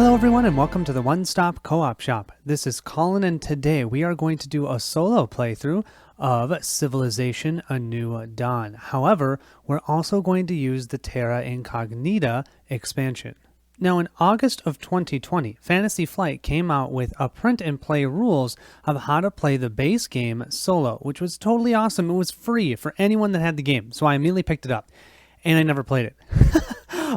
Hello everyone and welcome to the One Stop Co-op Shop. This is Colin and today we are going to do a solo playthrough of Civilization: A New Dawn. However, we're also going to use the Terra Incognita expansion. Now in August of 2020, Fantasy Flight came out with a print and play rules of how to play the base game solo, which was totally awesome. It was free for anyone that had the game, so I immediately picked it up and I never played it.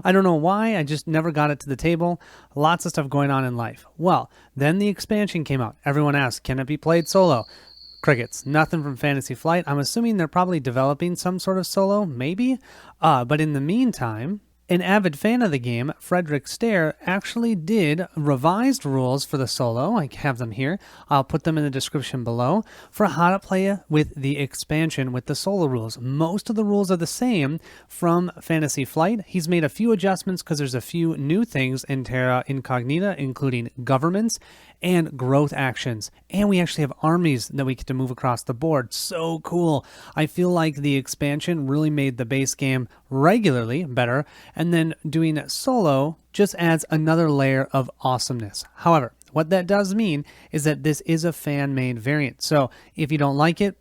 I don't know why, I just never got it to the table. Lots of stuff going on in life. Well, then the expansion came out. Everyone asked, can it be played solo? Crickets. Nothing from Fantasy Flight. I'm assuming they're probably developing some sort of solo, maybe. But in the meantime, an avid fan of the game, Frederick Stair, actually did revised rules for the solo. I have them here. I'll put them in the description below for how to play with the expansion with the solo rules. Most of the rules are the same from Fantasy Flight. He's made a few adjustments because there's a few new things in Terra Incognita, including governments and growth actions. And we actually have armies that we get to move across the board. So cool. I feel like the expansion really made the base game regularly better, and then doing it solo just adds another layer of awesomeness. However, what that does mean is that this is a fan-made variant. So if you don't like it,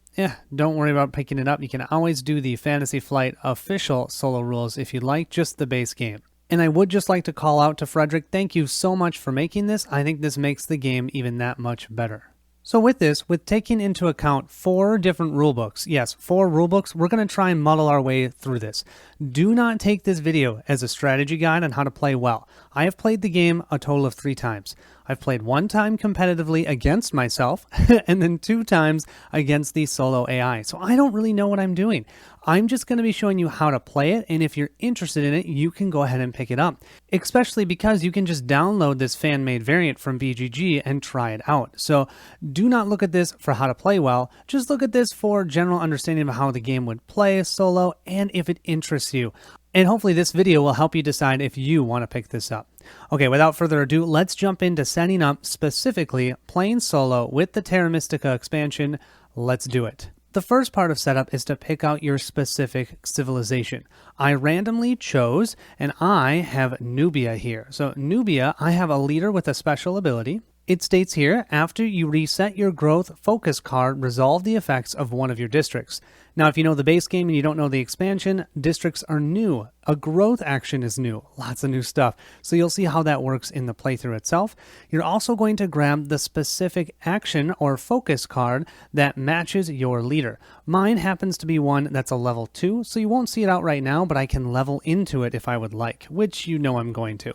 don't worry about picking it up. You can always do the Fantasy Flight official solo rules if you like just the base game. And I would just like to call out to Frederick, thank you so much for making this. I think this makes the game even that much better. So with this, with taking into account 4 different rulebooks, yes, 4 rulebooks, we're going to try and muddle our way through this. Do not take this video as a strategy guide on how to play well. I have played the game a total of 3 times. I've played 1 time competitively against myself, and then 2 times against the solo AI. So I don't really know what I'm doing. I'm just going to be showing you how to play it, and if you're interested in it, you can go ahead and pick it up. Especially because you can just download this fan-made variant from BGG and try it out. So do not look at this for how to play well, just look at this for general understanding of how the game would play solo and if it interests you. And hopefully this video will help you decide if you want to pick this up. Okay, without further ado, let's jump into setting up specifically playing solo with the Terra Mystica expansion. Let's do it. The first part of setup is to pick out your specific civilization. I randomly chose, and I have Nubia here. So Nubia, I have a leader with a special ability. It states here, after you reset your growth focus card, resolve the effects of one of your districts. Now, if you know the base game and you don't know the expansion, districts are new. A growth action is new. Lots of new stuff. So you'll see how that works in the playthrough itself. You're also going to grab the specific action or focus card that matches your leader. Mine happens to be one that's a level 2, so you won't see it out right now, but I can level into it if I would like, which you know I'm going to.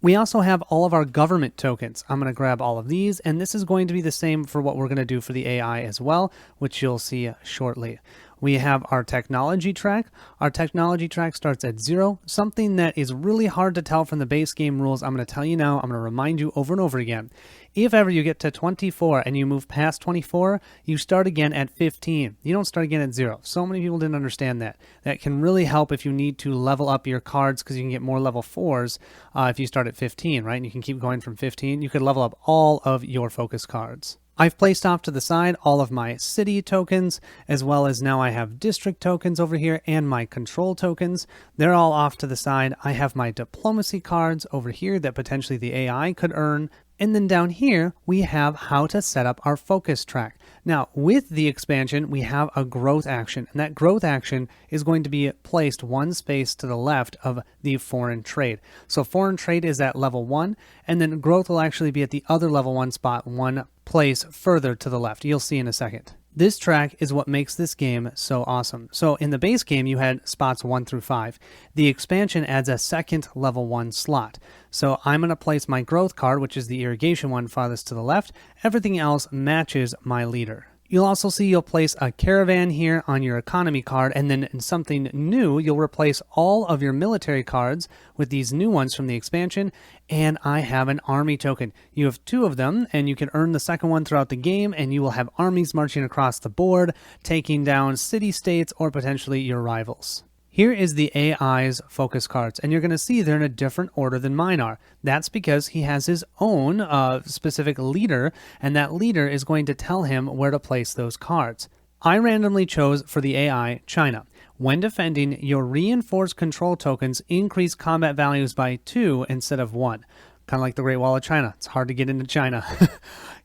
We also have all of our government tokens. I'm going to grab all of these, and this is going to be the same for what we're going to do for the AI as well, which you'll see shortly. We have our technology track. Our technology track starts at 0, something that is really hard to tell from the base game rules. I'm going to tell you now, I'm going to remind you over and over again. If ever you get to 24 and you move past 24, you start again at 15. You don't start again at 0. So many people didn't understand that. That can really help if you need to level up your cards because you can get more level 4s if you start at 15, right? And you can keep going from 15. You could level up all of your focus cards. I've placed off to the side all of my city tokens, as well as now I have district tokens over here and my control tokens. They're all off to the side. I have my diplomacy cards over here that potentially the AI could earn. And then down here, we have how to set up our focus track. Now, with the expansion, we have a growth action, and that growth action is going to be placed 1 space to the left of the foreign trade. So foreign trade is at level 1, and then growth will actually be at the other level 1 spot, 1 place further to the left. You'll see in a second. This track is what makes this game so awesome. So in the base game, you had spots 1 through 5. The expansion adds a second level 1 slot. So I'm going to place my growth card, which is the irrigation one farthest to the left. Everything else matches my leader. You'll also see you'll place a caravan here on your economy card, and then in something new, you'll replace all of your military cards with these new ones from the expansion, and I have an army token. You have 2 of them, and you can earn the second one throughout the game, and you will have armies marching across the board, taking down city-states or potentially your rivals. Here is the AI's focus cards, and you're going to see they're in a different order than mine are. That's because he has his own specific leader, and that leader is going to tell him where to place those cards. I randomly chose for the AI China. When defending, your reinforced control tokens increase combat values by 2 instead of 1. kind of like the Great Wall of China. It's hard to get into China.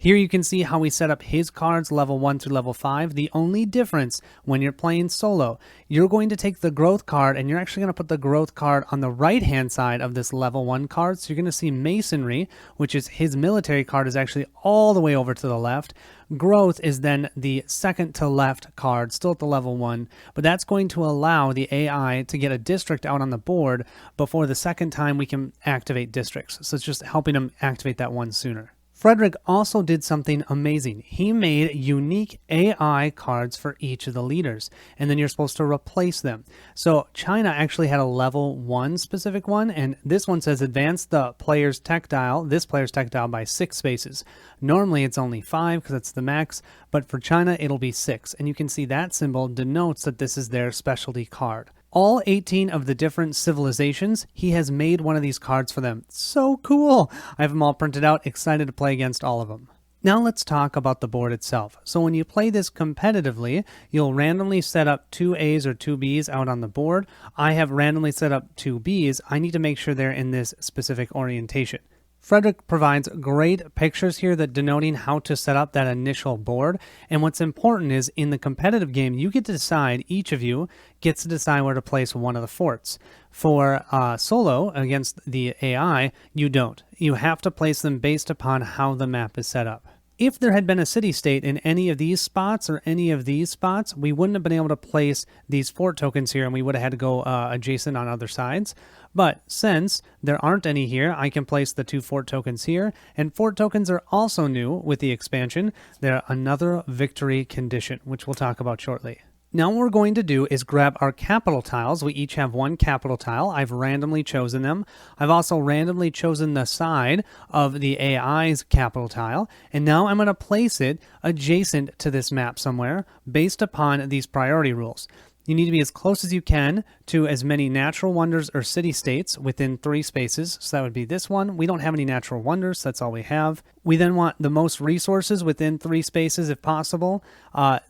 Here you can see how we set up his cards level 1 through level 5. The only difference when you're playing solo, you're going to take the growth card and you're actually going to put the growth card on the right hand side of this level 1 card. So you're going to see masonry, which is his military card, is actually all the way over to the left. Growth is then the second to left card, still at the level 1, but that's going to allow the AI to get a district out on the board before the second time we can activate districts. So it's just helping him activate that one sooner. Frederick also did something amazing. He made unique AI cards for each of the leaders, and then you're supposed to replace them. So China actually had a level 1 specific one, and this one says advance the player's tech dial, this player's tech dial by 6 spaces. Normally it's only 5 because it's the max, but for China it'll be 6, and you can see that symbol denotes that this is their specialty card. All 18 of the different civilizations, he has made one of these cards for them. So cool! I have them all printed out, excited to play against all of them. Now let's talk about the board itself. So when you play this competitively, you'll randomly set up 2 A's or 2 B's out on the board. I have randomly set up 2 B's. I need to make sure they're in this specific orientation. Frederick provides great pictures here that denoting how to set up that initial board. And what's important is in the competitive game, you get to decide, each of you gets to decide where to place one of the forts. For solo against the AI, you don't. You have to place them based upon how the map is set up. If there had been a city-state in any of these spots or any of these spots, we wouldn't have been able to place these fort tokens here and we would have had to go adjacent on other sides. But since there aren't any here, I can place the 2 fort tokens here. And fort tokens are also new with the expansion. They're another victory condition, which we'll talk about shortly. Now what we're going to do is grab our capital tiles. We each have 1 capital tile. I've randomly chosen them. I've also randomly chosen the side of the AI's capital tile. And now I'm going to place it adjacent to this map somewhere based upon these priority rules. You need to be as close as you can to as many natural wonders or city-states within 3 spaces. So that would be this one. We don't have any natural wonders. So that's all we have. We then want the most resources within 3 spaces if possible.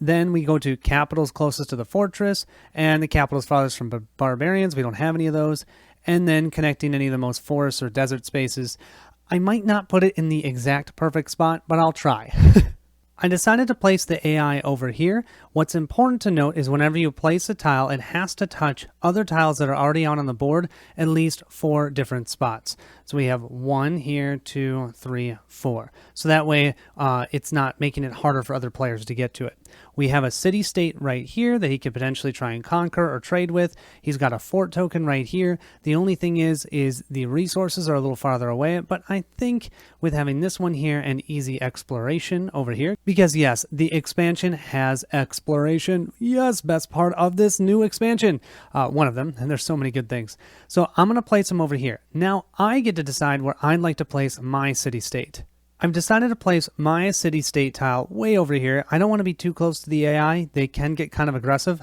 Then we go to capitals closest to the fortress and the capitals farthest from barbarians. We don't have any of those. And then connecting any of the most forest or desert spaces. I might not put it in the exact perfect spot, but I'll try. I decided to place the AI over here. What's important to note is whenever you place a tile, it has to touch other tiles that are already out on the board, at least 4 different spots. So we have 1 here, 2, 3, 4. So that way it's not making it harder for other players to get to it. We have a city-state right here that he could potentially try and conquer or trade with. He's got a fort token right here. The only thing is the resources are a little farther away, but I think with having this one here and easy exploration over here, because yes, the expansion has exploration. Yes, best part of this new expansion. One of them, and there's so many good things. So I'm going to place them over here. Now I get to decide where I'd like to place my city-state. I've decided to place my city-state tile way over here. I don't want to be too close to the AI. They can get kind of aggressive.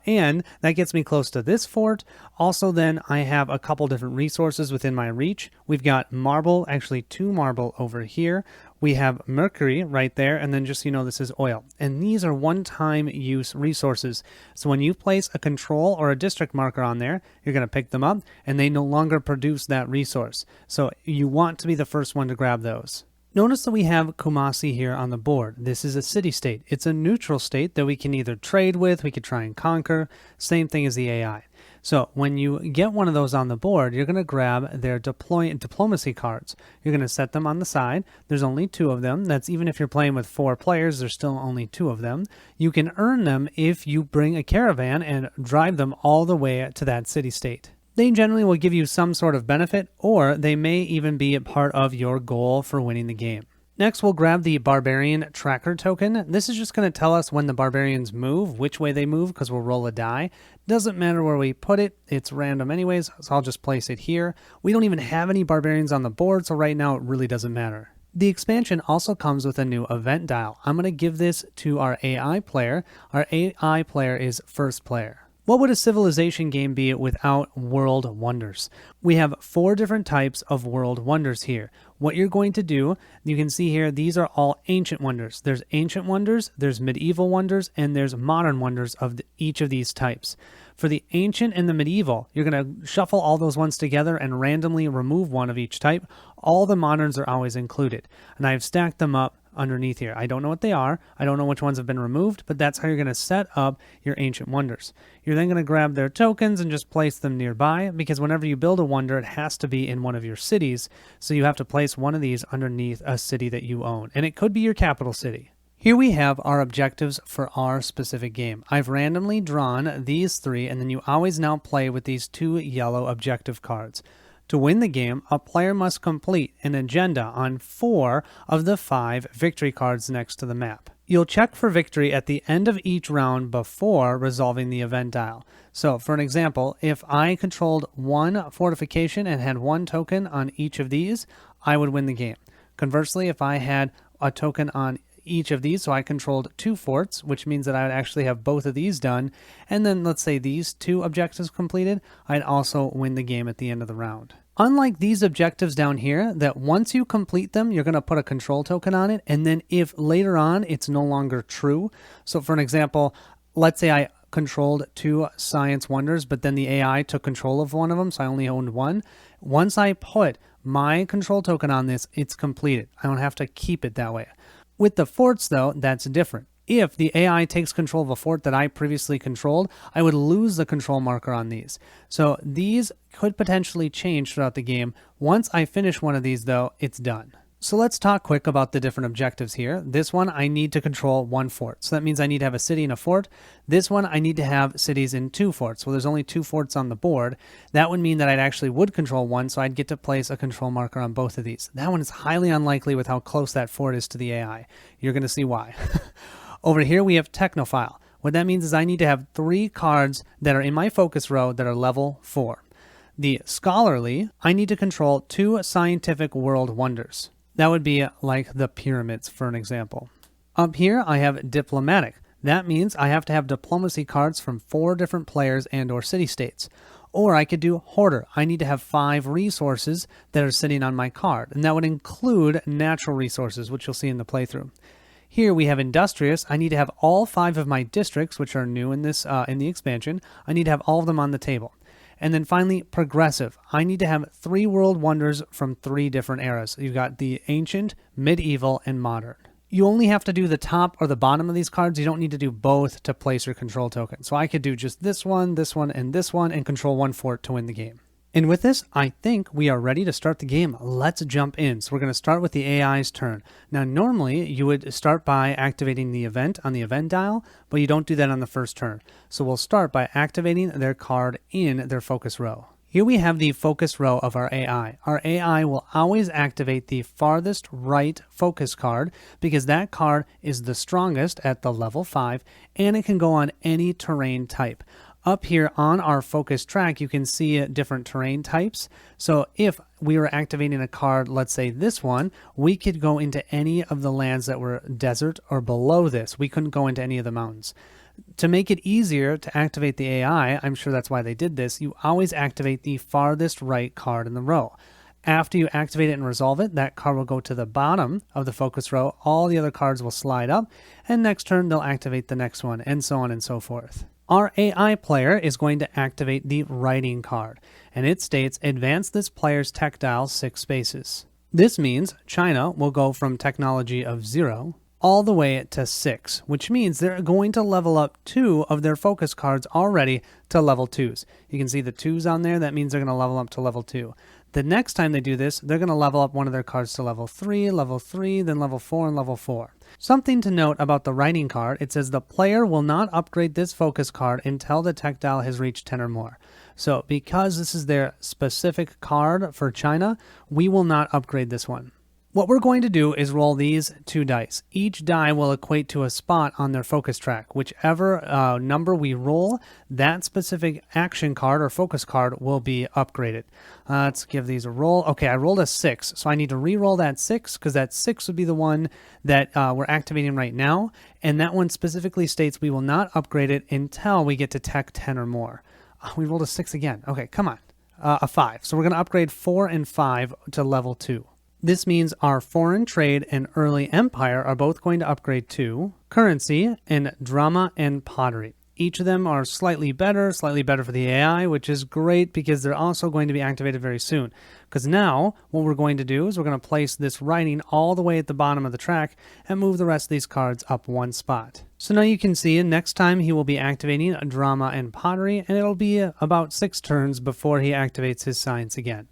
And that gets me close to this fort. Also, then I have a couple different resources within my reach. We've got marble, actually 2 marble over here. We have mercury right there, and then just so you know, this is oil. And these are one-time use resources. So when you place a control or a district marker on there, you're going to pick them up, and they no longer produce that resource. So you want to be the first one to grab those. Notice that we have Kumasi here on the board. This is a city-state. It's a neutral state that we can either trade with, we could try and conquer. Same thing as the AI. So when you get one of those on the board, you're going to grab their diplomacy cards. You're going to set them on the side. There's only 2 of them. That's even if you're playing with 4 players, there's still only 2 of them. You can earn them if you bring a caravan and drive them all the way to that city-state. They generally will give you some sort of benefit, or they may even be a part of your goal for winning the game. Next, we'll grab the Barbarian Tracker token. This is just going to tell us when the barbarians move, which way they move, because we'll roll a die. Doesn't matter where we put it. It's random anyways, so I'll just place it here. We don't even have any barbarians on the board, so right now it really doesn't matter. The expansion also comes with a new event dial. I'm going to give this to our AI player. Our AI player is first player. What would a civilization game be without world wonders? We have 4 different types of world wonders here. What you're going to do, you can see here, these are all ancient wonders. There's ancient wonders, there's medieval wonders, and there's modern wonders of each of these types. For the ancient and the medieval, you're going to shuffle all those ones together and randomly remove one of each type. All the moderns are always included. And I've stacked them up underneath here. I don't know what they are. I don't know which ones have been removed, but that's how you're going to set up your ancient wonders. You're then going to grab their tokens and just place them nearby, because whenever you build a wonder, it has to be in one of your cities. So you have to place one of these underneath a city that you own, and it could be your capital city. Here we have our objectives for our specific game. I've randomly drawn these 3, and then you always now play with these 2 yellow objective cards. To win the game, a player must complete an agenda on 4 of the 5 victory cards next to the map. You'll check for victory at the end of each round before resolving the event dial. So, for an example, if I controlled 1 fortification and had 1 token on each of these, I would win the game. Conversely, if I had a token on each of these, so I controlled 2 forts, which means that I would actually have both of these done, and then let's say these 2 objectives completed, I'd also win the game at the end of the round. Unlike these objectives down here, that once you complete them, you're going to put a control token on it, and then if later on it's no longer true, so for an example, let's say I controlled 2 science wonders, but then the AI took control of one of them, so I only owned 1. Once I put my control token on this, it's completed. I don't have to keep it that way. With the forts, though, that's different. If the AI takes control of a fort that I previously controlled, I would lose the control marker on these. So these could potentially change throughout the game. Once I finish one of these, though, it's done. So let's talk quick about the different objectives here. This one, I need to control 1 fort. So that means I need to have a city and a fort. This one, I need to have cities in 2 forts. Well, there's only 2 forts on the board. That would mean that I'd actually would control 1, so I'd get to place a control marker on both of these. That one is highly unlikely with how close that fort is to the AI. You're going to see why. Over here, we have Technophile. What that means is I need to have 3 cards that are in my focus row that are level 4. The Scholarly, I need to control 2 scientific world wonders. That would be like the pyramids, for an example. Up here, I have Diplomatic. That means I have to have diplomacy cards from 4 different players and or city-states. Or I could do Hoarder. I need to have 5 resources that are sitting on my card, and that would include natural resources, which you'll see in the playthrough. Here we have Industrious. I need to have all 5 of my districts, which are new in this in the expansion. I need to have all of them on the table. And then finally, Progressive. I need to have 3 world wonders from 3 different eras. You've got the ancient, medieval, and modern. You only have to do the top or the bottom of these cards. You don't need to do both to place your control token. So I could do just this one, and control 1 fort to win the game. And with this, I think we are ready to start the game. Let's jump in. So we're going to start with the AI's turn. Now, normally you would start by activating the event on the event dial, but you don't do that on the first turn. So we'll start by activating their card in their focus row. Here we have the focus row of our AI. Our AI will always activate the farthest right focus card because that card is the strongest at the level 5 and it can go on any terrain type. Up here on our focus track, you can see different terrain types. So if we were activating a card, let's say this one, we could go into any of the lands that were desert or below this. We couldn't go into any of the mountains. To make it easier to activate the AI, I'm sure that's why they did this, you always activate the farthest right card in the row. After you activate it and resolve it, that card will go to the bottom of the focus row. All the other cards will slide up, and next turn they'll activate the next one, and so on and so forth. Our AI player is going to activate the writing card, and it states, advance this player's tech dial 6 spaces. This means China will go from technology of 0 all the way to 6, which means they're going to level up 2 of their focus cards already to level 2s. You can see the 2s on there. That means they're going to level up to level 2. The next time they do this, they're going to level up one of their cards to level 3, then level 4, and level 4. Something to note about the writing card, it says the player will not upgrade this focus card until the tech dial has reached 10 or more. So because this is their specific card for China, we will not upgrade this one. What we're going to do is roll these 2 dice. Each die will equate to a spot on their focus track. Whichever number we roll, that specific action card or focus card will be upgraded. Let's give these a roll. Okay, I rolled a 6, so I need to re-roll that 6 because that 6 would be the one that we're activating right now, and that one specifically states we will not upgrade it until we get to Tech 10 or more. We rolled a 6 again. Okay, come on. A 5. So we're going to upgrade 4 and 5 to level 2. This means our foreign trade and early empire are both going to upgrade to currency and drama and pottery. Each of them are slightly better for the AI, which is great because they're also going to be activated very soon. Because now what we're going to do is we're going to place this writing all the way at the bottom of the track and move the rest of these cards up 1 spot. So now you can see next time he will be activating drama and pottery, and it'll be about 6 turns before he activates his science again.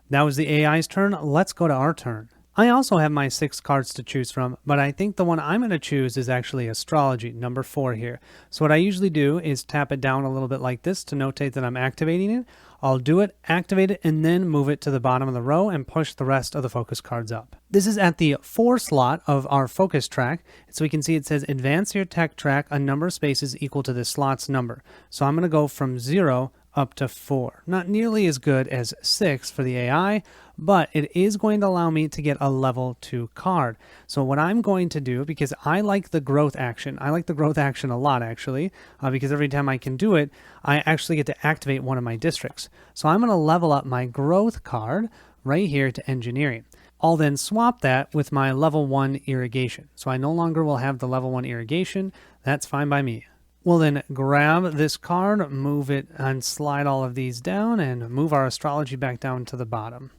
That was the AI's turn. Let's go to our turn. I also have my 6 cards to choose from, but I think the one I'm going to choose is actually astrology, number 4 here. So what I usually do is tap it down a little bit like this to notate that I'm activating it. I'll do it, activate it, and then move it to the bottom of the row and push the rest of the focus cards up. This is at the 4 slot of our focus track. So we can see it says advance your tech track a number of spaces equal to the slot's number. So I'm going to go from 0 up to 4. Not nearly as good as 6 for the AI, but it is going to allow me to get a level 2 card. So what I'm going to do, because I like the growth action, I like the growth action a lot actually, because every time I can do it, I actually get to activate one of my districts. So I'm going to level up my growth card right here to engineering. I'll then swap that with my level 1 irrigation. So I no longer will have the level 1 irrigation. That's fine by me. We'll then grab this card, move it, and slide all of these down, and move our astrology back down to the bottom.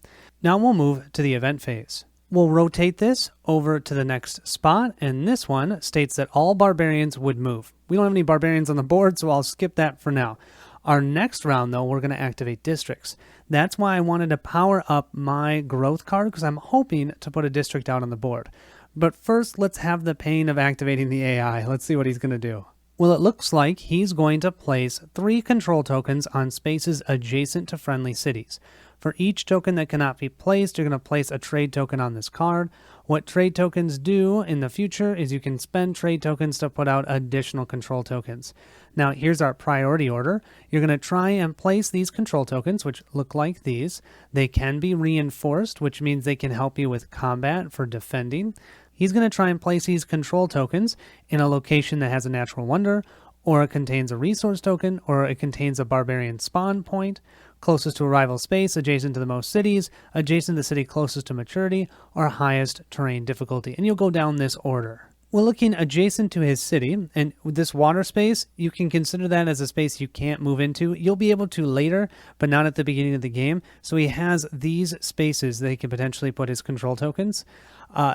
Now we'll move to the event phase. We'll rotate this over to the next spot, and this one states that all barbarians would move. We don't have any barbarians on the board, so I'll skip that for now. Our next round, though, we're going to activate districts. That's why I wanted to power up my growth card, because I'm hoping to put a district out on the board. But first, let's have the pain of activating the AI. Let's see what he's going to do. Well, it looks like he's going to place 3 control tokens on spaces adjacent to friendly cities. For each token that cannot be placed, you're going to place a trade token on this card. What trade tokens do in the future is you can spend trade tokens to put out additional control tokens. Now, here's our priority order. You're going to try and place these control tokens, which look like these. They can be reinforced, which means they can help you with combat for defending. He's going to try and place these control tokens in a location that has a natural wonder, or it contains a resource token, or it contains a barbarian spawn point, closest to a rival space, adjacent to the most cities, adjacent to the city closest to maturity, or highest terrain difficulty. And you'll go down this order. We're looking adjacent to his city, and with this water space, you can consider that as a space you can't move into. You'll be able to later, but not at the beginning of the game. So he has these spaces that he can potentially put his control tokens.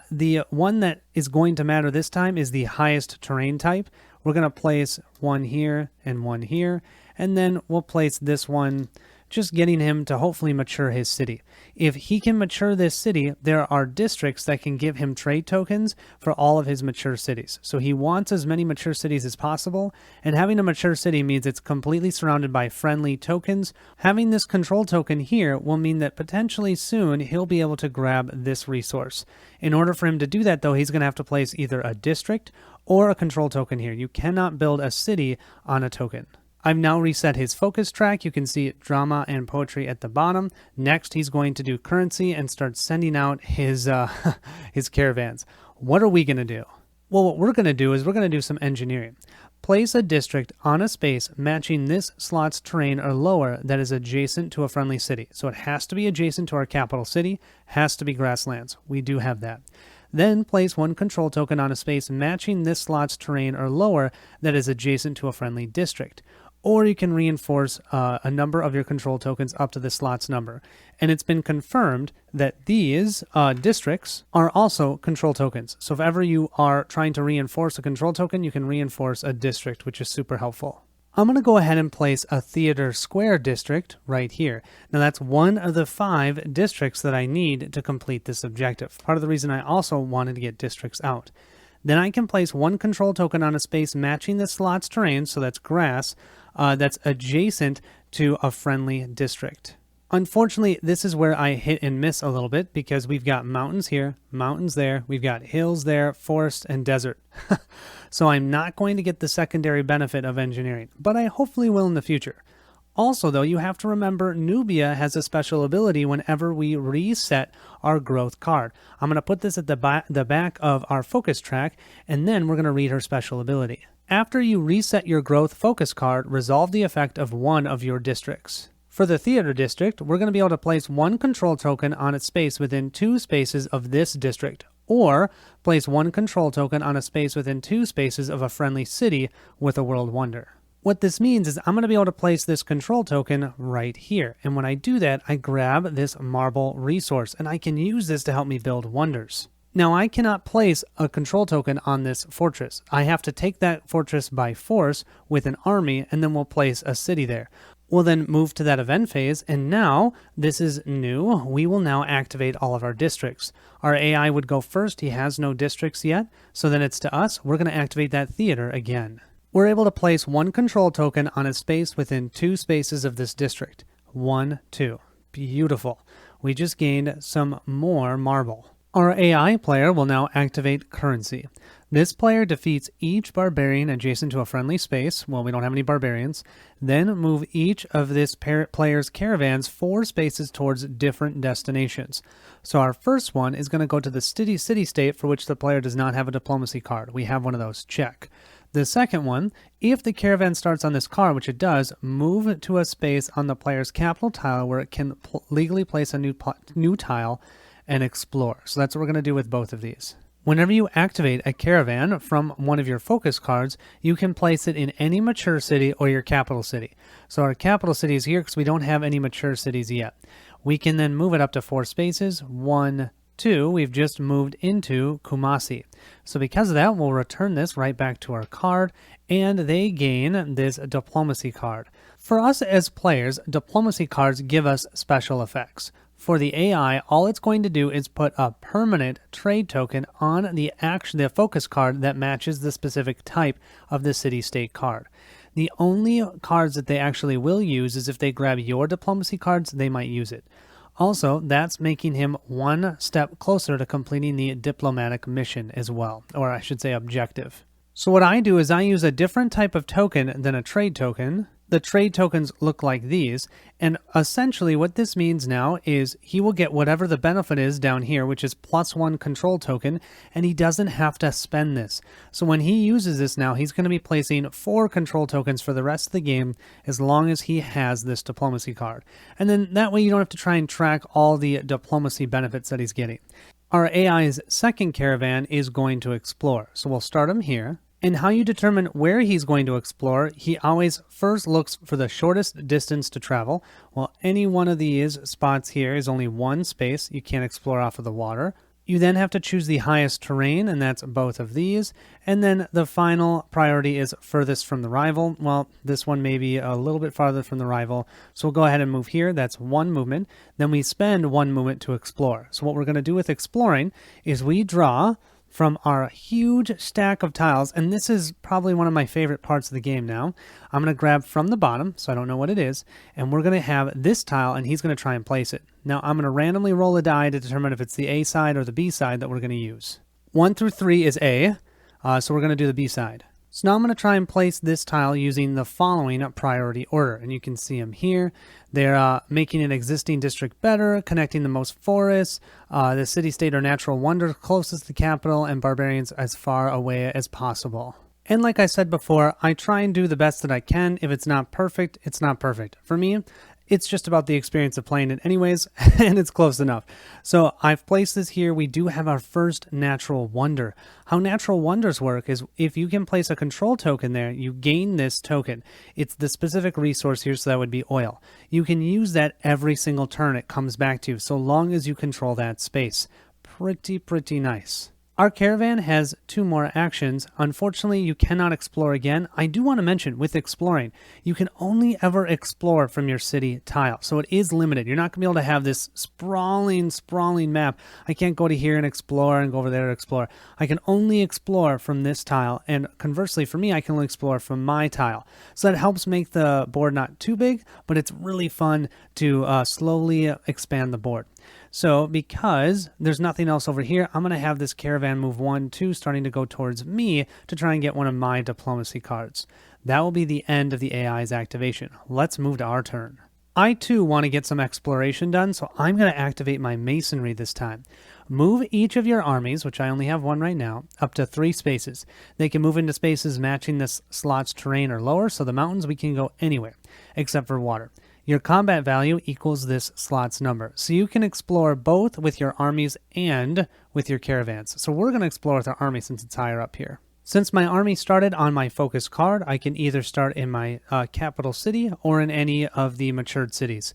The one that is going to matter this time is the highest terrain type. We're going to place one here, and then we'll place this one, just getting him to hopefully mature his city. If he can mature this city, there are districts that can give him trade tokens for all of his mature cities. So he wants as many mature cities as possible, and having a mature city means it's completely surrounded by friendly tokens. Having this control token here will mean that potentially soon he'll be able to grab this resource. In order for him to do that, though, he's going to have to place either a district or a control token here. You cannot build a city on a token. I've now reset his focus track. You can see drama and poetry at the bottom. Next, he's going to do currency and start sending out his his caravans. What are we going to do? Well, what we're going to do is we're going to do some engineering. Place a district on a space matching this slot's terrain or lower that is adjacent to a friendly city. So it has to be adjacent to our capital city, has to be grasslands. We do have that. Then place one control token on a space matching this slot's terrain or lower that is adjacent to a friendly district. Or you can reinforce a number of your control tokens up to the slot's number. And it's been confirmed that these districts are also control tokens. So if ever you are trying to reinforce a control token, you can reinforce a district, which is super helpful. I'm going to go ahead and place a theater square district right here. Now that's one of the 5 districts that I need to complete this objective. Part of the reason I also wanted to get districts out. Then I can place one control token on a space matching the slot's terrain, so that's grass, that's adjacent to a friendly district. Unfortunately, this is where I hit and miss a little bit because we've got mountains here, mountains there, we've got hills there, forest, and desert. So I'm not going to get the secondary benefit of engineering, but I hopefully will in the future. Also, though, you have to remember Nubia has a special ability whenever we reset our growth card. I'm going to put this at the back of our focus track, and then we're going to read her special ability. After you reset your growth focus card, resolve the effect of one of your districts. For the theater district, we're going to be able to place one control token on its space within 2 spaces of this district, or place one control token on a space within 2 spaces of a friendly city with a world wonder. What this means is I'm going to be able to place this control token right here. And when I do that, I grab this marble resource, and I can use this to help me build wonders. Now, I cannot place a control token on this fortress. I have to take that fortress by force with an army, and then we'll place a city there. We'll then move to that event phase, and now, this is new, we will now activate all of our districts. Our AI would go first, he has no districts yet, so then it's to us, we're going to activate that theater again. We're able to place one control token on a space within 2 spaces of this district. 1, 2. Beautiful. We just gained some more marble. Our AI player will now activate currency. This player defeats each barbarian adjacent to a friendly space. Well, we don't have any barbarians. Then move each of this player's caravans 4 spaces towards different destinations. So our first one is going to go to the city-state for which the player does not have a diplomacy card. We have one of those. Check. The second one, if the caravan starts on this card, which it does, move to a space on the player's capital tile where it can legally place a new tile and explore. So that's what we're going to do with both of these. Whenever you activate a caravan from one of your focus cards, you can place it in any mature city or your capital city. So our capital city is here because we don't have any mature cities yet. We can then move it up to 4 spaces. 1, 2, we've just moved into Kumasi. So because of that, we'll return this right back to our card, and they gain this diplomacy card. For us as players, diplomacy cards give us special effects. For the AI, all it's going to do is put a permanent trade token on the focus card that matches the specific type of the city-state card. The only cards that they actually will use is if they grab your diplomacy cards, they might use it. Also, that's making him 1 step closer to completing the diplomatic mission as well, or I should say objective. So what I do is I use a different type of token than a trade token. The trade tokens look like these, and essentially what this means now is he will get whatever the benefit is down here, which is +1 control token, and he doesn't have to spend this. So when he uses this now, he's going to be placing 4 control tokens for the rest of the game as long as he has this diplomacy card. And then that way you don't have to try and track all the diplomacy benefits that he's getting. Our AI's second caravan is going to explore. So we'll start him here. And how you determine where he's going to explore, he always first looks for the shortest distance to travel. Well, any one of these spots here is only 1 space. You can't explore off of the water. You then have to choose the highest terrain, and that's both of these. And then the final priority is furthest from the rival. Well, this one may be a little bit farther from the rival. So we'll go ahead and move here. That's 1 movement. Then we spend 1 movement to explore. So what we're going to do with exploring is we draw from our huge stack of tiles, and this is probably one of my favorite parts of the game now. I'm going to grab from the bottom, so I don't know what it is, and we're going to have this tile, and he's going to try and place it. Now, I'm going to randomly roll a die to determine if it's the A side or the B side that we're going to use. 1 through 3 is A, so we're going to do the B side. So now I'm going to try and place this tile using the following priority order, and you can see them here. They're making an existing district better, connecting the most forests, the city-state or natural wonders closest to the capital, and barbarians as far away as possible. And like I said before, I try and do the best that I can. If it's not perfect, it's not perfect. For me, it's just about the experience of playing it anyways, and it's close enough. So I've placed this here. We do have our first natural wonder. How natural wonders work is if you can place a control token there, you gain this token. It's the specific resource here, so that would be oil. You can use that every single turn it comes back to you, so long as you control that space. Pretty nice. Our caravan has 2 more actions. Unfortunately, you cannot explore again. I do want to mention with exploring, you can only ever explore from your city tile. So it is limited. You're not going to be able to have this sprawling map. I can't go to here and explore and go over there to explore. I can only explore from this tile. And conversely, for me, I can only explore from my tile. So that helps make the board not too big, but it's really fun to slowly expand the board. So because there's nothing else over here, I'm going to have this caravan move 1, 2, starting to go towards me to try and get one of my diplomacy cards. That will be the end of the AI's activation. Let's move to our turn. I too want to get some exploration done, so I'm going to activate my masonry this time. Move each of your armies, which I only have 1 right now, up to 3 spaces. They can move into spaces matching this slot's terrain or lower, so the mountains we can go anywhere, except for water. Your combat value equals this slot's number. So you can explore both with your armies and with your caravans. So we're going to explore with our army since it's higher up here. Since my army started on my focus card, I can either start in my capital city or in any of the matured cities.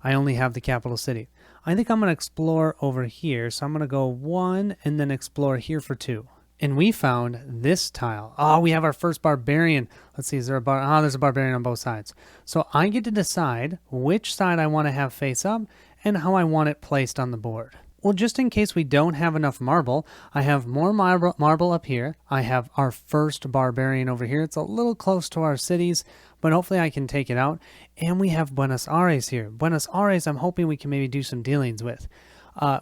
I only have the capital city. I think I'm going to explore over here. So I'm going to go 1 and then explore here for 2. And we found this tile. Oh, we have our first barbarian. Let's see, is there a there's a barbarian on both sides. So I get to decide which side I want to have face up and how I want it placed on the board. Well, just in case we don't have enough marble, I have more marble up here. I have our first barbarian over here. It's a little close to our cities, but hopefully I can take it out. And we have Buenos Aires here. Buenos Aires, I'm hoping we can maybe do some dealings with.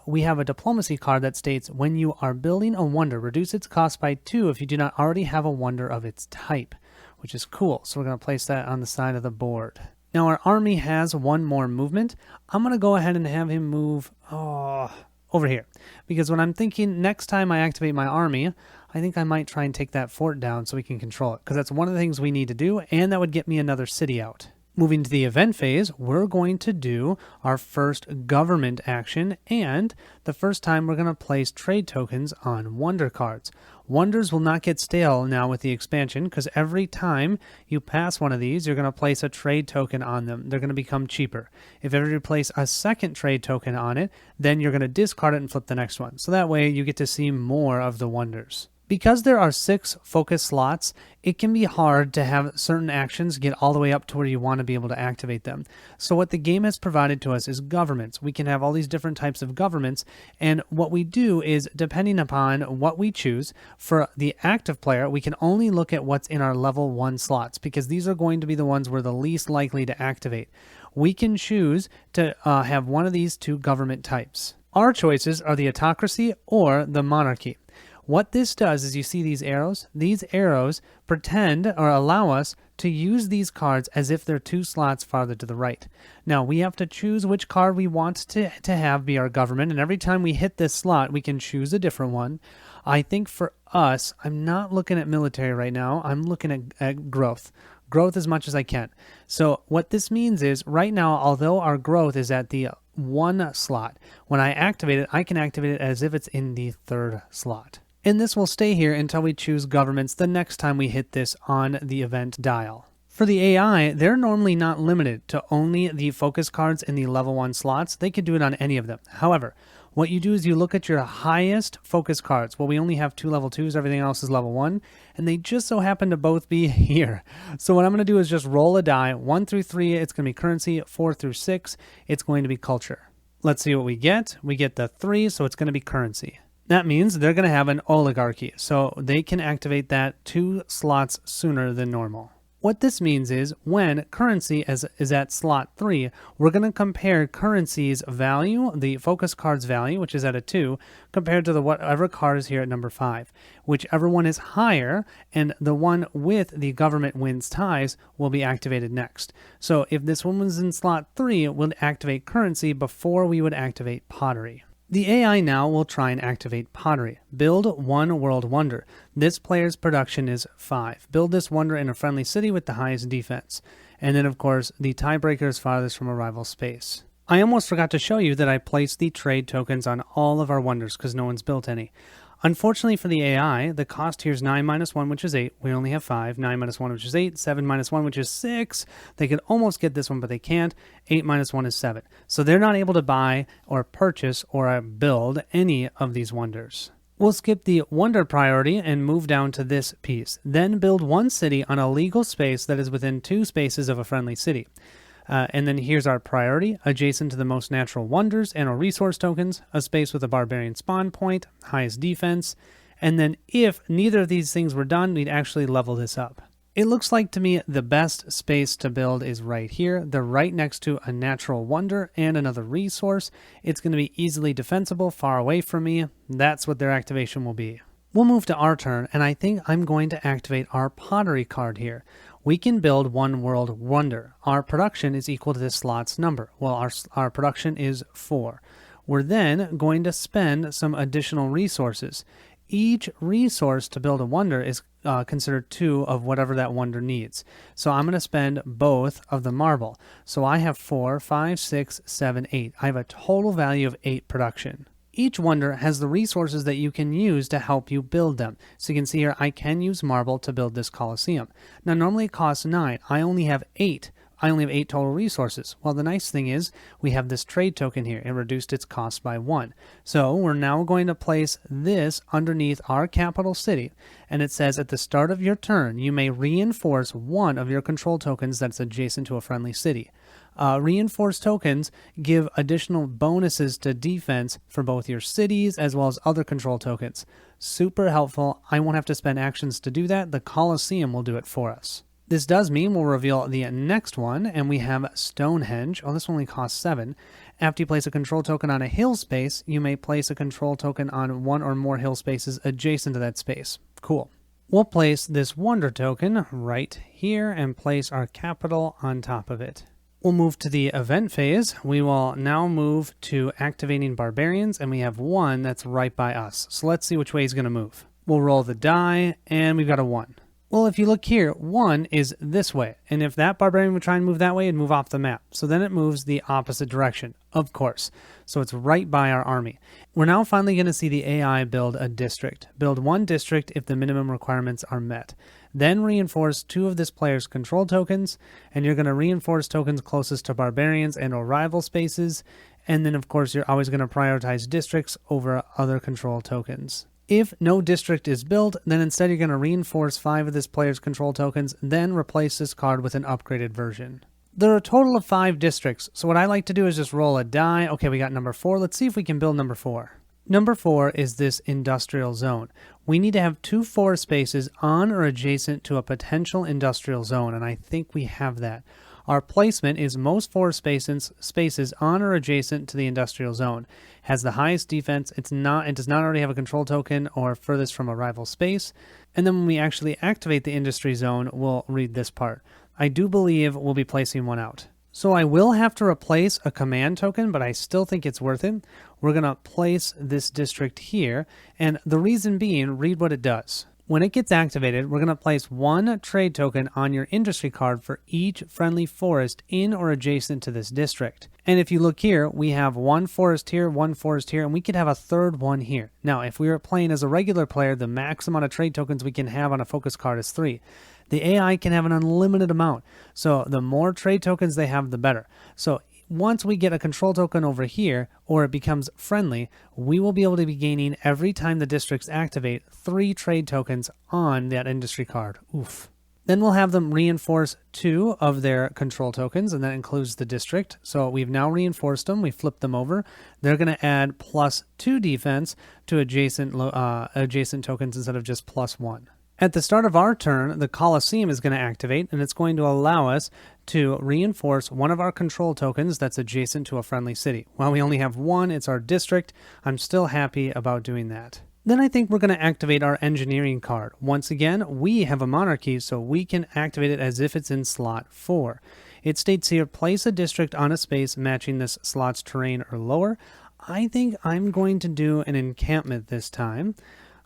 We have a diplomacy card that states, when you are building a wonder, reduce its cost by 2 if you do not already have a wonder of its type, which is cool. So we're going to place that on the side of the board. Now our army has 1 more movement. I'm going to go ahead and have him move over here, because when I'm thinking next time I activate my army, I think I might try and take that fort down so we can control it, because that's one of the things we need to do, and that would get me another city out. Moving to the event phase, we're going to do our first government action, and the first time we're going to place trade tokens on wonder cards. Wonders will not get stale now with the expansion, because every time you pass one of these, you're going to place a trade token on them. They're going to become cheaper. If ever you place a second trade token on it, then you're going to discard it and flip the next one. So that way you get to see more of the wonders. Because there are 6 focus slots, it can be hard to have certain actions get all the way up to where you want to be able to activate them. So what the game has provided to us is governments. We can have all these different types of governments, and what we do is, depending upon what we choose, for the active player, we can only look at what's in our level 1 slots, because these are going to be the ones we're the least likely to activate. We can choose to have one of these 2 government types. Our choices are the autocracy or the monarchy. What this does is, you see these arrows? These arrows pretend or allow us to use these cards as if they're 2 slots farther to the right. Now, we have to choose which card we want to have be our government, and every time we hit this slot, we can choose a different one. I think for us, I'm not looking at military right now. I'm looking at growth. Growth as much as I can. So what this means is, right now, although our growth is at the 1 slot, when I activate it, I can activate it as if it's in the 3rd slot. And this will stay here until we choose governments the next time we hit this on the event dial. For the AI, they're normally not limited to only the focus cards in the level 1 slots. They could do it on any of them. However, what you do is you look at your highest focus cards. Well, we only have 2 level 2s, everything else is level 1, and they just so happen to both be here. So what I'm going to do is just roll a die. 1 through 3, it's going to be currency. 4 through 6, it's going to be culture. Let's see what we get. We get the 3, so it's going to be currency. That means they're going to have an oligarchy, so they can activate that 2 slots sooner than normal. What this means is, when currency is at slot 3, we're going to compare currency's value, the focus card's value, which is at a 2, compared to the whatever card is here at number 5. Whichever one is higher, and the one with the government wins ties, will be activated next. So if this one was in slot 3, it would activate currency before we would activate pottery. The AI now will try and activate pottery. Build 1 world wonder. This player's production is 5. Build this wonder in a friendly city with the highest defense. And then, of course, the tiebreaker is farthest from a rival space. I almost forgot to show you that I placed the trade tokens on all of our wonders because no one's built any. Unfortunately for the AI, the cost here is 9 minus 1, which is 8. We only have 5. 9 minus 1, which is 8. 7 minus 1, which is 6. They could almost get this one, but they can't. 8 minus 1 is 7. So they're not able to buy or purchase or build any of these wonders. We'll skip the wonder priority and move down to this piece. Then build one city on a legal space that is within 2 spaces of a friendly city. And then here's our priority, adjacent to the most natural wonders and or resource tokens, a space with a barbarian spawn point, highest defense, and then if neither of these things were done, we'd actually level this up. It looks like to me the best space to build is right here. They're right next to a natural wonder and another resource. It's going to be easily defensible, far away from me. That's what their activation will be. We'll move to our turn, and I think I'm going to activate our pottery card here. We can build one world wonder. Our production is equal to this slot's number. Well, our production is 4. We're then going to spend some additional resources. Each resource to build a wonder is considered 2 of whatever that wonder needs. So I'm going to spend both of the marble. So I have 4, 5, 6, 7, 8. I have a total value of 8 production. Each wonder has the resources that you can use to help you build them. So you can see here, I can use marble to build this Colosseum. Now, normally it costs 9. I only have 8. I only have 8 total resources. Well, the nice thing is we have this trade token here. It reduced its cost by 1. So we're now going to place this underneath our capital city. And it says at the start of your turn, you may reinforce one of your control tokens that's adjacent to a friendly city. Reinforced tokens give additional bonuses to defense for both your cities as well as other control tokens. Super helpful. I won't have to spend actions to do that. The Colosseum will do it for us. This does mean we'll reveal the next one, and we have Stonehenge. Oh, this only costs 7. After you place a control token on a hill space, you may place a control token on one or more hill spaces adjacent to that space. Cool. We'll place this wonder token right here and place our capital on top of it. We'll move to the event phase. We will now move to activating barbarians, and we have one that's right by us. So let's see which way he's going to move. We'll roll the die, and we've got a 1. Well, if you look here, 1 is this way. And if that barbarian would try and move that way, it'd move off the map. So then it moves the opposite direction, of course. So it's right by our army. We're now finally going to see the AI build a district. Build 1 district if the minimum requirements are met. Then reinforce 2 of this player's control tokens, and you're going to reinforce tokens closest to barbarians and or rival spaces. And then, of course, you're always going to prioritize districts over other control tokens. If no district is built, then instead you're going to reinforce 5 of this player's control tokens, then replace this card with an upgraded version. There are a total of 5 districts, so what I like to do is just roll a die. Okay, we got number 4. Let's see if we can build number 4. Number 4 is this industrial zone. We need to have 2 forest spaces on or adjacent to a potential industrial zone, and I think we have that. Our placement is most forest spaces on or adjacent to the industrial zone. Has the highest defense. It does not already have a control token or furthest from a rival space. And then when we actually activate the industry zone, we'll read this part. I do believe we'll be placing one out. So I will have to replace a command token, but I still think it's worth it. We're going to place this district here, and the reason being, read what it does. When it gets activated, we're going to place 1 trade token on your industry card for each friendly forest in or adjacent to this district. And if you look here, we have 1 forest here, 1 forest here, and we could have a 3rd one here. Now, if we were playing as a regular player, the max amount of trade tokens we can have on a focus card is 3. The AI can have an unlimited amount, so the more trade tokens they have, the better. So once we get a control token over here, or it becomes friendly, we will be able to be gaining, every time the districts activate, 3 trade tokens on that industry card. Oof. Then we'll have them reinforce 2 of their control tokens, and that includes the district. So we've now reinforced them. We flipped them over. They're going to add +2 defense to adjacent tokens instead of just +1. At the start of our turn, the Colosseum is going to activate, and it's going to allow us to reinforce 1 of our control tokens that's adjacent to a friendly city. While we only have 1, it's our district. I'm still happy about doing that. Then I think we're going to activate our engineering card. Once again, we have a monarchy, so we can activate it as if it's in slot 4. It states here, place a district on a space matching this slot's terrain or lower. I think I'm going to do an encampment this time.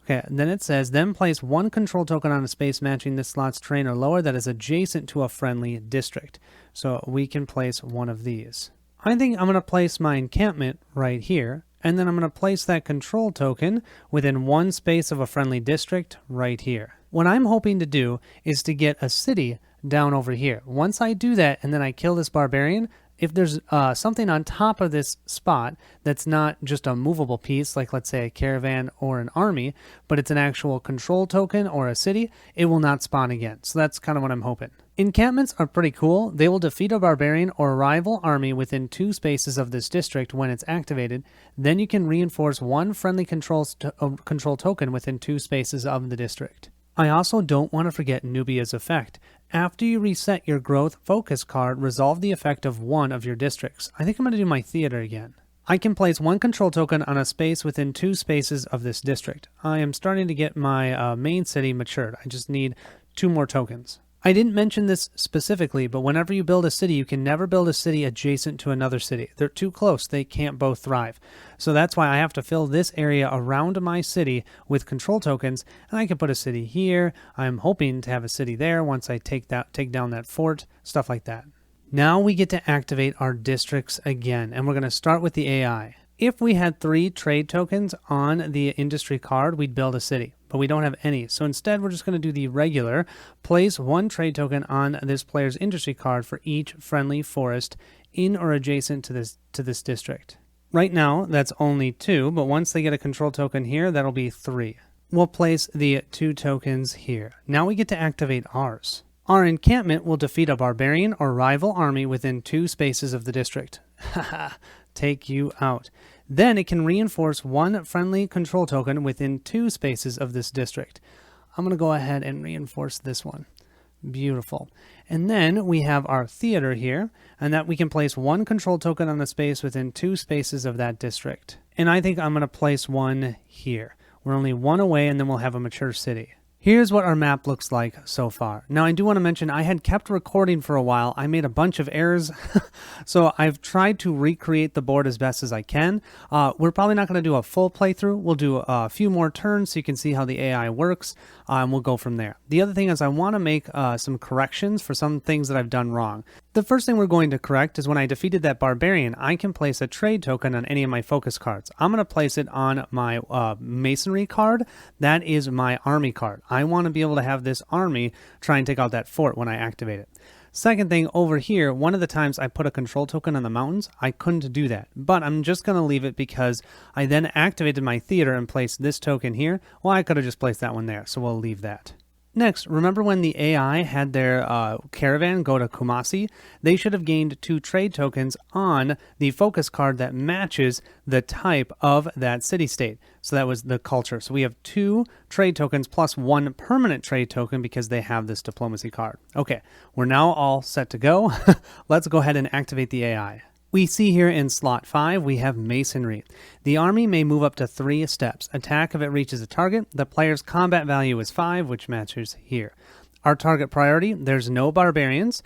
Okay, and then it says, then place 1 control token on a space matching this slot's terrain or lower that is adjacent to a friendly district. So we can place 1 of these. I think I'm going to place my encampment right here, and then I'm going to place that control token within 1 space of a friendly district right here. What I'm hoping to do is to get a city down over here. Once I do that and then I kill this barbarian, If there's something on top of this spot that's not just a movable piece, like let's say a caravan or an army, but it's an actual control token or a city, it will not spawn again. So that's kind of what I'm hoping. Encampments are pretty cool. They will defeat a barbarian or rival army within 2 spaces of this district when it's activated. Then you can reinforce 1 friendly control token within 2 spaces of the district. I also don't want to forget Nubia's effect. After you reset your growth focus card, resolve the effect of 1 of your districts. I think I'm going to do my theater again. I can place 1 control token on a space within 2 spaces of this district. I am starting to get my main city matured. I just need 2 more tokens. I didn't mention this specifically, but whenever you build a city, you can never build a city adjacent to another city. They're too close. They can't both thrive. So that's why I have to fill this area around my city with control tokens, and I can put a city here. I'm hoping to have a city there once I take down that fort, stuff like that. Now we get to activate our districts again, and we're going to start with the AI. If we had 3 trade tokens on the industry card, we'd build a city, but we don't have any. So instead, we're just going to do the regular, place 1 trade token on this player's industry card for each friendly forest in or adjacent to this district. Right now, that's only 2, but once they get a control token here, that'll be 3. We'll place the 2 tokens here. Now we get to activate ours. Our encampment will defeat a barbarian or rival army within 2 spaces of the district. Haha. Take you out. Then it can reinforce 1 friendly control token within 2 spaces of this district. I'm going to go ahead and reinforce this one. Beautiful. And then we have our theater here, and that we can place 1 control token on the space within 2 spaces of that district. And I think I'm going to place 1 here. We're only 1 away, and then we'll have a mature city. Here's what our map looks like so far. Now, I do want to mention I had kept recording for a while. I made a bunch of errors, so I've tried to recreate the board as best as I can. We're probably not going to do a full playthrough. We'll do a few more turns so you can see how the AI works, and we'll go from there. The other thing is I want to make some corrections for some things that I've done wrong. The first thing we're going to correct is when I defeated that barbarian, I can place a trade token on any of my focus cards. I'm going to place it on my masonry card. That is my army card. I want to be able to have this army try and take out that fort when I activate it. Second thing, over here, one of the times I put a control token on the mountains, I couldn't do that. But I'm just going to leave it because I then activated my theater and placed this token here. Well, I could have just placed that one there, so we'll leave that. Next, remember when the AI had their caravan go to Kumasi? They should have gained 2 trade tokens on the focus card that matches the type of that city-state. So that was the culture. So we have 2 trade tokens plus 1 permanent trade token because they have this diplomacy card. Okay, we're now all set to go. Let's go ahead and activate the AI. We see here in slot 5, we have masonry. The army may move up to 3 steps. Attack if it reaches a target. The player's combat value is 5, which matches here. Our target priority, there's no barbarians.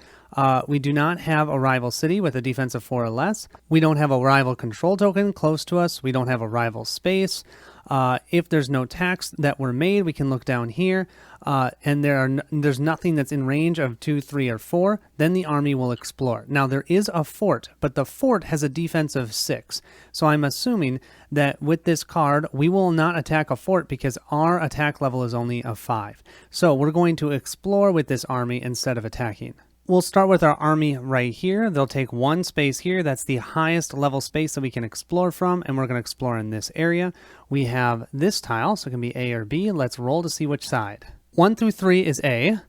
We do not have a rival city with a defense of 4 or less. We don't have a rival control token close to us. We don't have a rival space. If there's no attacks that were made, we can look down here, and there's nothing that's in range of 2, 3, or 4, then the army will explore. Now, there is a fort, but the fort has a defense of 6. So I'm assuming that with this card, we will not attack a fort because our attack level is only a 5. So we're going to explore with this army instead of attacking. We'll start with our army right here. They'll take 1 space here. That's the highest level space that we can explore from, and we're going to explore in this area. We have this tile, so it can be A or B. Let's roll to see which side. 1 through 3 is A,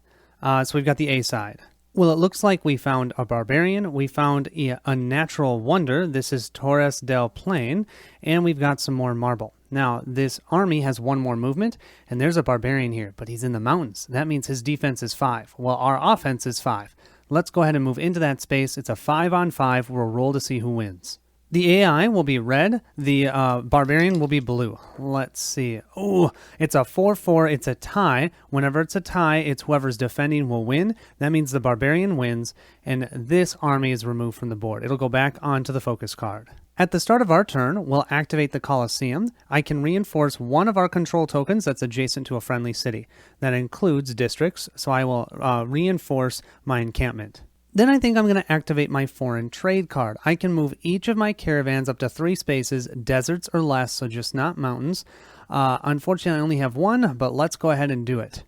so we've got the A side. Well, it looks like we found a barbarian. We found a natural wonder. This is Torres del Plain, and we've got some more marble. Now, this army has 1 more movement, and there's a barbarian here, but he's in the mountains. That means his defense is 5. Well, our offense is 5. Let's go ahead and move into that space. It's a 5-on-5. We'll roll to see who wins. The AI will be red. The barbarian will be blue. Let's see. Oh, it's a 4-4. It's a tie. Whenever it's a tie, it's whoever's defending will win. That means the barbarian wins, and this army is removed from the board. It'll go back onto the focus card. At the start of our turn, we'll activate the Colosseum. I can reinforce 1 of our control tokens that's adjacent to a friendly city. That includes districts, so I will reinforce my encampment. Then I think I'm going to activate my foreign trade card. I can move each of my caravans up to 3 spaces, deserts or less, so just not mountains. Unfortunately, I only have 1, but let's go ahead and do it.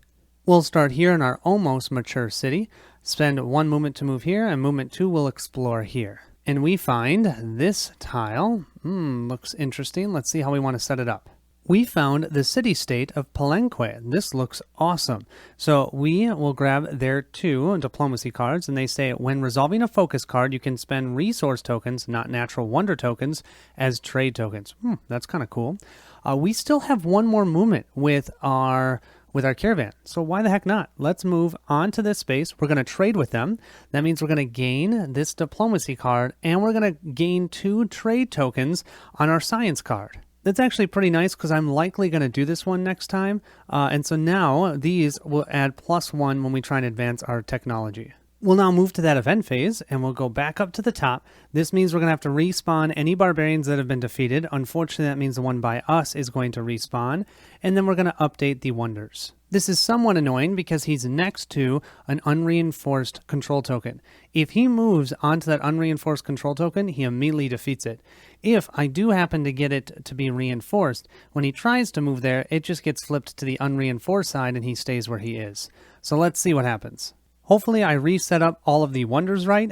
We'll start here in our almost mature city. Spend 1 movement to move here, and movement 2 will explore here. And we find this tile. Looks interesting. Let's see how we want to set it up. We found the city-state of Palenque. This looks awesome. So we will grab their 2 diplomacy cards, and they say, when resolving a focus card, you can spend resource tokens, not natural wonder tokens, as trade tokens. That's kind of cool. We still have one more movement with our caravan. So why the heck not? Let's move on to this space. We're going to trade with them. That means we're going to gain this diplomacy card, and we're going to gain 2 trade tokens on our science card. That's actually pretty nice because I'm likely going to do this one next time. And so now these will add +1 when we try and advance our technology. We'll now move to that event phase, and we'll go back up to the top. This means we're going to have to respawn any barbarians that have been defeated. Unfortunately, that means the one by us is going to respawn, and then we're going to update the wonders. This is somewhat annoying because he's next to an unreinforced control token. If he moves onto that unreinforced control token, he immediately defeats it. If I do happen to get it to be reinforced, when he tries to move there, it just gets flipped to the unreinforced side and he stays where he is. So let's see what happens. Hopefully I reset up all of the wonders right.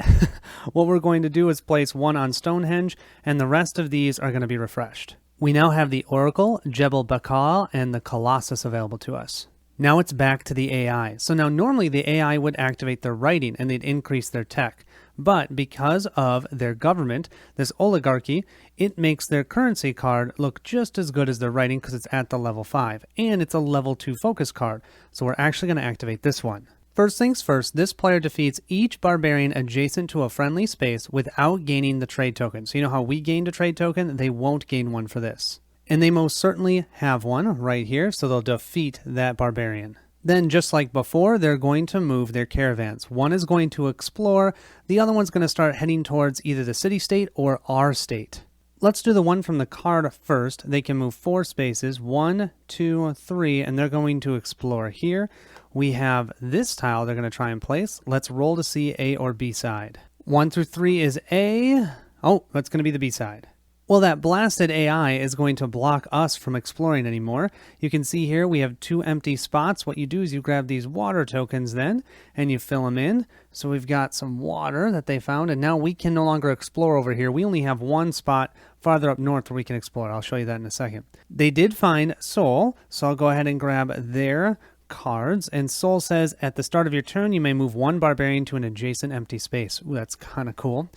What we're going to do is place 1 on Stonehenge, and the rest of these are going to be refreshed. We now have the Oracle, Jebel Bakal, and the Colossus available to us. Now it's back to the AI. So now normally the AI would activate their writing and they'd increase their tech. But because of their government, this oligarchy, it makes their currency card look just as good as their writing because it's at the level 5. And it's a level 2 focus card. So we're actually going to activate this one. First things first, this player defeats each barbarian adjacent to a friendly space without gaining the trade token. So you know how we gained a trade token? They won't gain one for this. And they most certainly have one right here, so they'll defeat that barbarian. Then, just like before, they're going to move their caravans. One is going to explore, the other one's going to start heading towards either the city-state or our state. Let's do the one from the card first. They can move 4 spaces, 1, 2, 3, and they're going to explore here. We have this tile they're going to try and place. Let's roll to see A or B side. 1 through 3 is A. Oh, that's going to be the B side. Well, that blasted AI is going to block us from exploring anymore. You can see here we have 2 empty spots. What you do is you grab these water tokens then, and you fill them in. So we've got some water that they found, and now we can no longer explore over here. We only have 1 spot farther up north where we can explore. I'll show you that in a second. They did find Soul, so I'll go ahead and grab their cards, and Soul says at the start of your turn you may move 1 barbarian to an adjacent empty space. Ooh, that's kind of cool.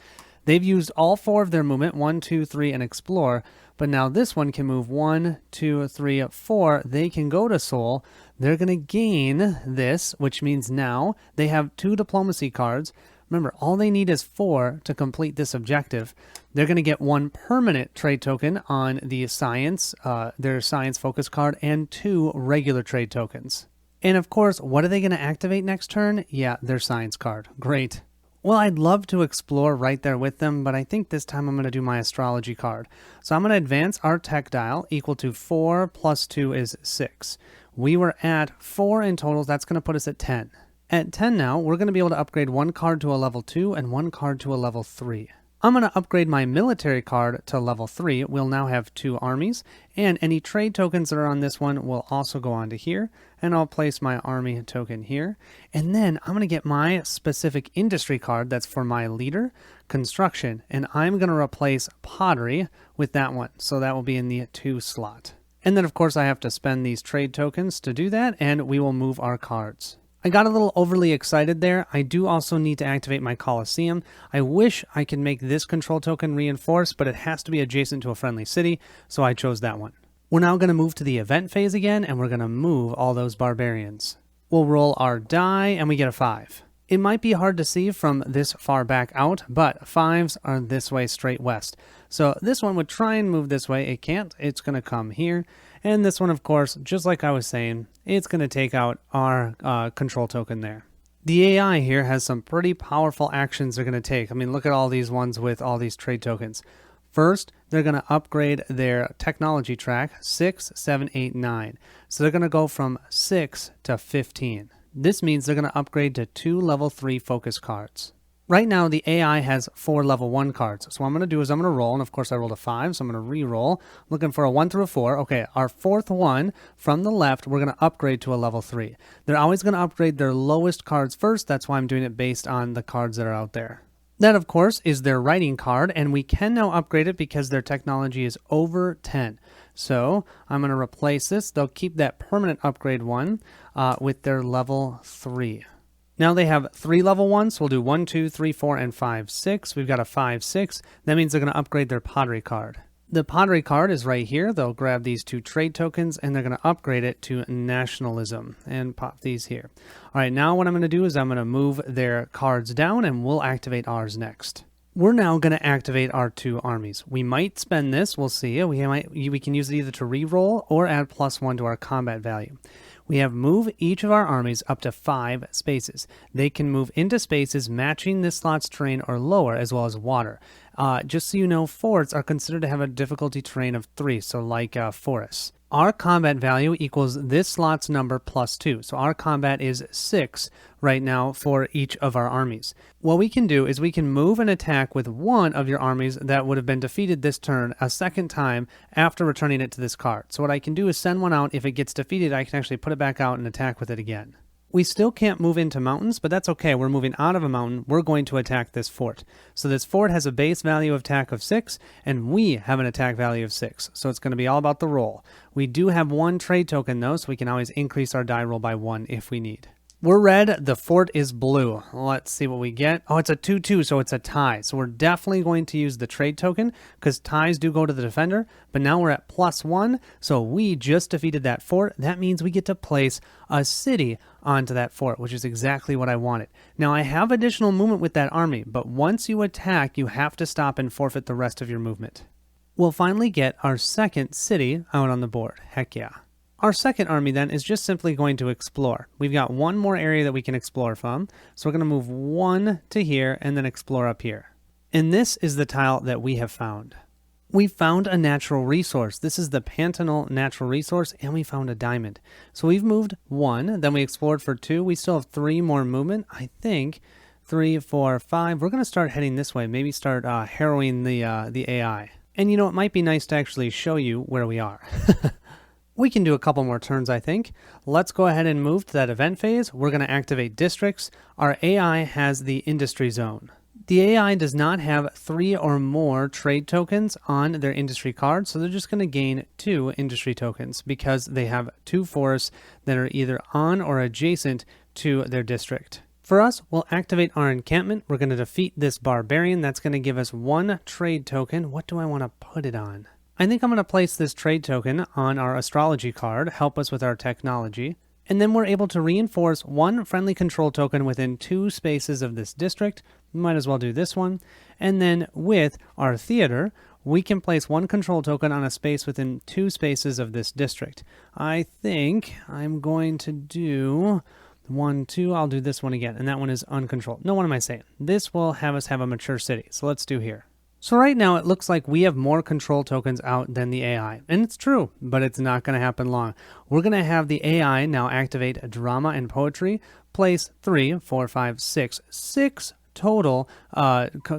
They've used all 4 of their movement, 1, 2, 3, and explore, but now this one can move 1, 2, 3, 4. They can go to Soul. They're going to gain this, which means now they have 2 diplomacy cards. Remember, all they need is 4 to complete this objective. They're going to get 1 permanent trade token on the science, their science focus card, and 2 regular trade tokens. And of course, what are they going to activate next turn? Yeah, their science card. Great. Well, I'd love to explore right there with them, but I think this time I'm going to do my astrology card. So I'm going to advance our tech dial equal to 4 plus 2 is 6. We were at 4 in total. That's going to put us at 10. At 10 now, we're going to be able to upgrade 1 card to a level 2 and 1 card to a level 3. I'm going to upgrade my military card to level 3. We'll now have 2 armies, and any trade tokens that are on this one will also go on to here, and I'll place my army token here. And then I'm going to get my specific industry card that's for my leader, construction, and I'm going to replace pottery with that one. So that will be in the 2 slot. And then of course I have to spend these trade tokens to do that, and we will move our cards. I got a little overly excited there. I do also need to activate my Colosseum. I wish I could make this control token reinforced, but it has to be adjacent to a friendly city, so I chose that one. We're now going to move to the event phase again, and we're going to move all those barbarians. We'll roll our die, and we get a 5. It might be hard to see from this far back out, but 5s are this way straight west. So this one would try and move this way. It can't. It's going to come here. And this one, of course, just like I was saying, it's going to take out our control token there. The AI here has some pretty powerful actions they're going to take. I mean, look at all these ones with all these trade tokens. First, they're going to upgrade their technology track 6, 7, 8, 9. So they're going to go from 6 to 15. This means they're going to upgrade to 2 level 3 focus cards. Right now, the AI has 4 level 1 cards. So what I'm going to do is I'm going to roll, and of course I rolled a 5, so I'm going to re-roll. Looking for a 1 through a 4. Okay, our 4th one from the left, we're going to upgrade to a level 3. They're always going to upgrade their lowest cards first. That's why I'm doing it based on the cards that are out there. That, of course, is their writing card, and we can now upgrade it because their technology is over 10. So I'm going to replace this. They'll keep that permanent upgrade one with their level 3. Now they have 3 level 1s, so we'll do 1, 2, 3, 4, and 5, 6. We've got a 5, 6. That means they're going to upgrade their pottery card. The pottery card is right here. They'll grab these 2 trade tokens and they're going to upgrade it to nationalism and pop these here. All right, now what I'm going to do is I'm going to move their cards down and we'll activate ours next. We're now going to activate our 2 armies. We might spend this, we'll see. We can use it either to re-roll or add +1 to our combat value. We have move each of our armies up to 5 spaces. They can move into spaces matching this slot's terrain or lower, as well as water. Just so you know, forts are considered to have a difficulty terrain of 3, so like forests. Our combat value equals this slot's number +2. So our combat is 6 right now for each of our armies. What we can do is we can move and attack with one of your armies that would have been defeated this turn a second time after returning it to this card. So what I can do is send one out. If it gets defeated, I can actually put it back out and attack with it again. We still can't move into mountains, but that's okay. We're moving out of a mountain. We're going to attack this fort. So this fort has a base value of attack of 6, and we have an attack value of 6. So it's going to be all about the roll. We do have 1 trade token, though, so we can always increase our die roll by 1 if we need. We're red. The fort is blue. Let's see what we get. Oh, it's a 2-2, so it's a tie. So we're definitely going to use the trade token because ties do go to the defender. But now we're at +1, so we just defeated that fort. That means we get to place a city onto that fort, which is exactly what I wanted. Now, I have additional movement with that army, but once you attack, you have to stop and forfeit the rest of your movement. We'll finally get our second city out on the board. Heck yeah. Our second army then is just simply going to explore. We've got one more area that we can explore from. So we're going to move 1 to here and then explore up here. And this is the tile that we have found. We found a natural resource. This is the Pantanal natural resource, and we found a diamond. So we've moved 1, then we explored for 2. We still have 3 more movement. I think 3, 4, 5. We're going to start heading this way. Maybe start harrowing the AI. And you know, it might be nice to actually show you where we are. We can do a couple more turns, I think. Let's go ahead and move to that event phase. We're going to activate districts. Our AI has the industry zone. The AI does not have 3 or more trade tokens on their industry card, so they're just going to gain 2 industry tokens because they have 2 forests that are either on or adjacent to their district. For us, we'll activate our encampment. We're going to defeat this barbarian. That's going to give us 1 trade token. What do I want to put it on? I think I'm going to place this trade token on our astrology card, help us with our technology. And then we're able to reinforce 1 friendly control token within 2 spaces of this district. We might as well do this one. And then with our theater, we can place 1 control token on a space within 2 spaces of this district. I think I'm going to do 1, 2. I'll do this one again. And that one is uncontrolled. No, what am I saying? This will have us have a mature city. So let's do here. So right now it looks like we have more control tokens out than the AI. And it's true, but it's not going to happen long. We're going to have the AI now activate drama and poetry, place 3, 4, 5, 6 total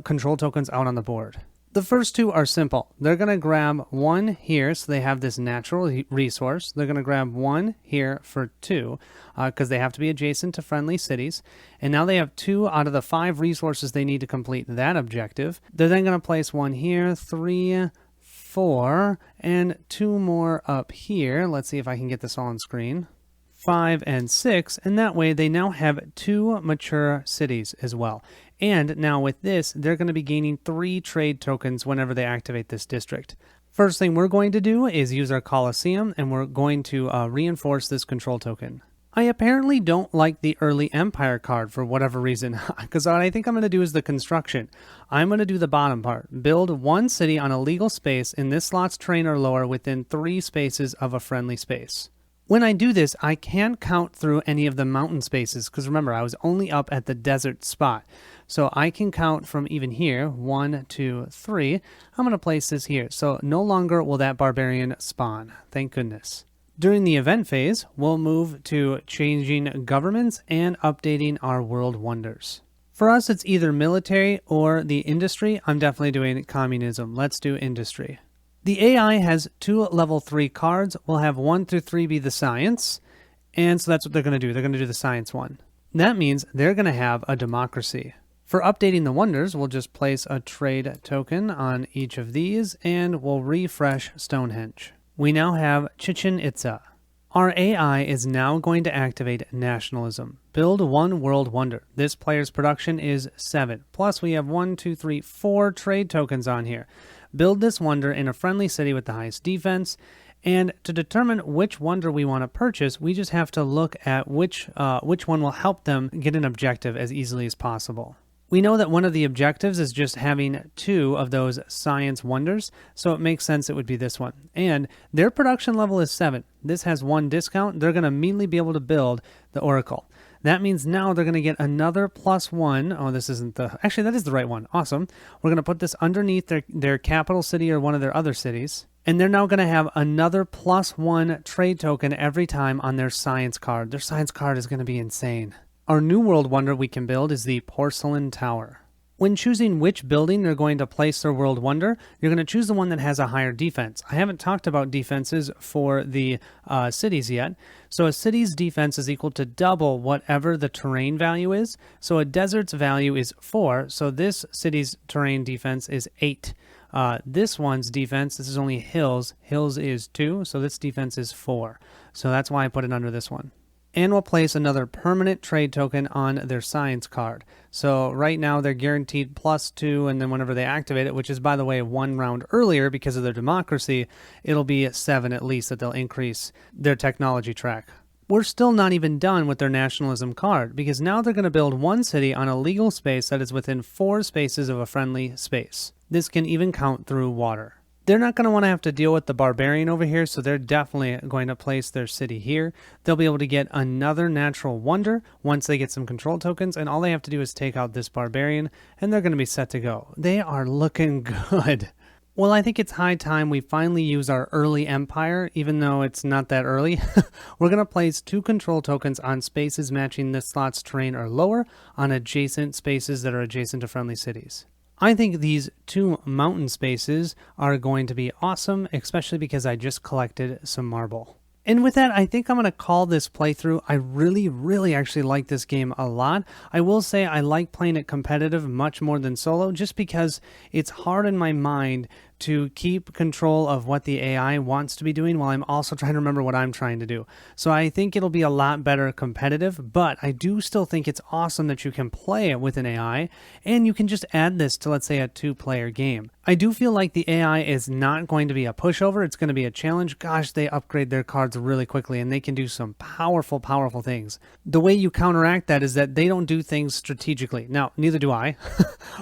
control tokens out on the board. The first 2 are simple. They're going to grab 1 here, so they have this natural resource. They're going to grab 1 here for 2, because they have to be adjacent to friendly cities. And now they have 2 out of the 5 resources they need to complete that objective. They're then going to place 1 here, 3, 4, and 2 more up here. Let's see if I can get this all on screen. 5 and 6, and that way they now have 2 mature cities as well. And now with this, they're going to be gaining 3 trade tokens whenever they activate this district. First thing we're going to do is use our Colosseum, and we're going to reinforce this control token. I apparently don't like the early Empire card for whatever reason, because what I think I'm going to do is the construction. I'm going to do the bottom part. Build 1 city on a legal space in this slot's terrain or lower within 3 spaces of a friendly space. When I do this, I can't count through any of the mountain spaces, because remember, I was only up at the desert spot. So I can count from even here, 1, 2, 3. I'm going to place this here. So no longer will that barbarian spawn. Thank goodness. During the event phase, we'll move to changing governments and updating our world wonders. For us, it's either military or the industry. I'm definitely doing communism. Let's do industry. The AI has 2 level 3 cards. We'll have 1 through 3 be the science. And so that's what they're going to do. They're going to do the science one. That means they're going to have a democracy. For updating the wonders, we'll just place a trade token on each of these, and we'll refresh Stonehenge. We now have Chichen Itza. Our AI is now going to activate nationalism. Build one world wonder. This player's production is 7. Plus we have 4 trade tokens on here. Build this wonder in a friendly city with the highest defense. And to determine which wonder we want to purchase, we just have to look at which one will help them get an objective as easily as possible. We know that one of the objectives is just having 2 of those science wonders, so it makes sense it would be this one. And their production level is 7. This has 1 discount. They're going to immediately be able to build the Oracle. That means now they're going to get another +1. Oh, this isn't the... Actually, that is the right one. Awesome. We're going to put this underneath their capital city or one of their other cities. And they're now going to have another +1 trade token every time on their science card. Their science card is going to be insane. Our new world wonder we can build is the Porcelain Tower. When choosing which building they're going to place their world wonder, you're going to choose the one that has a higher defense. I haven't talked about defenses for the cities yet. So a city's defense is equal to double whatever the terrain value is. So a desert's value is 4. So this city's terrain defense is 8. This one's defense, this is only hills. Hills is 2. So this defense is 4. So that's why I put it under this one. And we'll place another permanent trade token on their science card. So right now they're guaranteed +2, and then whenever they activate it, which is, by the way, 1 round earlier because of their democracy, it'll be at 7 at least that they'll increase their technology track. We're still not even done with their nationalism card, because now they're going to build 1 city on a legal space that is within 4 spaces of a friendly space. This can even count through water. They're not going to want to have to deal with the barbarian over here, so they're definitely going to place their city here. They'll be able to get another natural wonder once they get some control tokens, and all they have to do is take out this barbarian, and they're going to be set to go. They are looking good. Well, I think it's high time we finally use our early empire, even though it's not that early. We're going to place 2 control tokens on spaces matching this slot's terrain or lower on adjacent spaces that are adjacent to friendly cities. I think these 2 mountain spaces are going to be awesome, especially because I just collected some marble. And with that, I think I'm going to call this playthrough. I really actually like this game a lot. I will say I like playing it competitive much more than solo, just because it's hard in my mind to keep control of what the AI wants to be doing while I'm also trying to remember what I'm trying to do. So I think it'll be a lot better competitive, but I do still think it's awesome that you can play it with an AI, and you can just add this to, let's say, a 2-player game. I do feel like the AI is not going to be a pushover. It's going to be a challenge. Gosh, they upgrade their cards really quickly, and they can do some powerful things. The way you counteract that is that they don't do things strategically. Now, neither do I,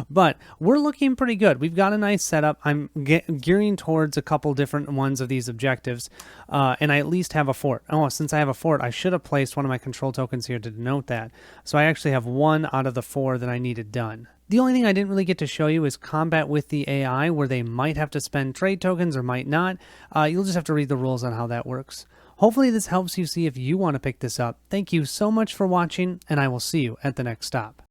but we're looking pretty good. We've got a nice setup. I'm gearing towards a couple different ones of these objectives, and I at least have a fort. Oh, since I have a fort, I should have placed one of my control tokens here to denote that. So I actually have 1 out of the 4 that I needed done. The only thing I didn't really get to show you is combat with the AI, where they might have to spend trade tokens or might not. You'll just have to read the rules on how that works. Hopefully this helps you see if you want to pick this up. Thank you so much for watching, and I will see you at the next stop.